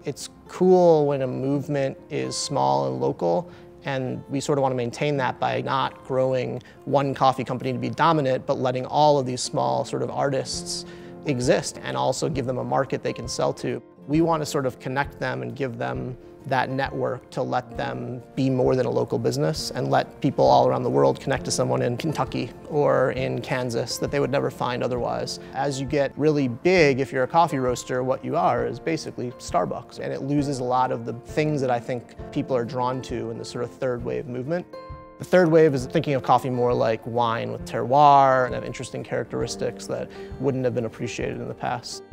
It's cool when a movement is small and local, and we sort of want to maintain that by not growing one coffee company to be dominant, but letting all of these small sort of artists exist and also give them a market they can sell to. We want to sort of connect them and give them that network to let them be more than a local business and let people all around the world connect to someone in Kentucky or in Kansas that they would never find otherwise. As you get really big, if you're a coffee roaster, what you are is basically Starbucks, and it loses a lot of the things that I think people are drawn to in the sort of third wave movement. The third wave is thinking of coffee more like wine with terroir and have interesting characteristics that wouldn't have been appreciated in the past.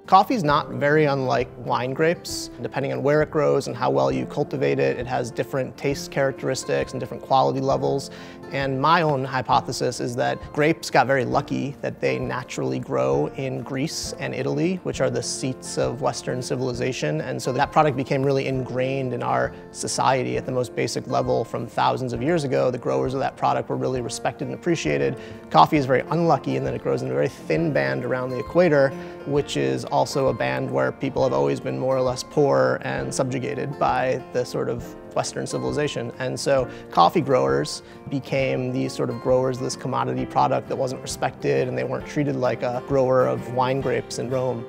Coffee is not very unlike wine grapes. Depending on where it grows and how well you cultivate it, it has different taste characteristics and different quality levels. And my own hypothesis is that grapes got very lucky that they naturally grow in Greece and Italy, which are the seats of Western civilization. And so that product became really ingrained in our society at the most basic level from thousands of years ago. The growers of that product were really respected and appreciated. Coffee is very unlucky in that it grows in a very thin band around the equator, which is also a band where people have always been more or less poor and subjugated by the sort of Western civilization. And so coffee growers became these sort of growers of this commodity product that wasn't respected, and they weren't treated like a grower of wine grapes in Rome.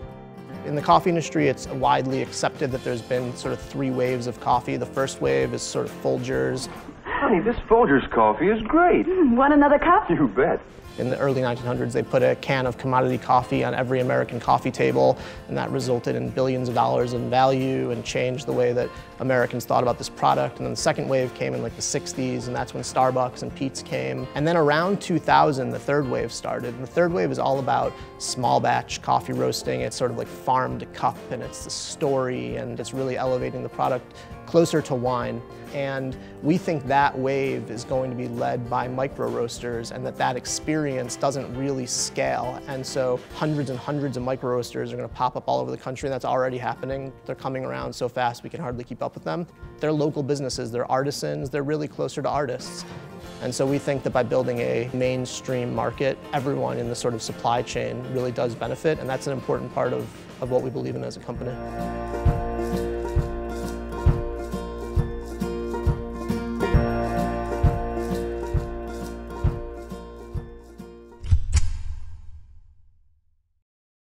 In the coffee industry, it's widely accepted that there's been sort of three waves of coffee. The first wave is sort of Folgers. Honey, this Folgers coffee is great. Want another cup? You bet. In the early 1900s, they put a can of commodity coffee on every American coffee table, and that resulted in billions of dollars in value and changed the way that Americans thought about this product. And then the second wave came in like the 60s, and that's when Starbucks and Peet's came. And then around 2000, the third wave started. And the third wave is all about small batch coffee roasting. It's sort of like farm to cup, and it's the story, and it's really elevating the product closer to wine. And we think that wave is going to be led by micro roasters, and that experience doesn't really scale. And so hundreds and hundreds of micro roasters are going to pop up all over the country, and that's already happening. They're coming around so fast we can hardly keep up with them. They're local businesses, they're artisans, they're really closer to artists. And so we think that by building a mainstream market, everyone in the sort of supply chain really does benefit, and that's an important part of what we believe in as a company.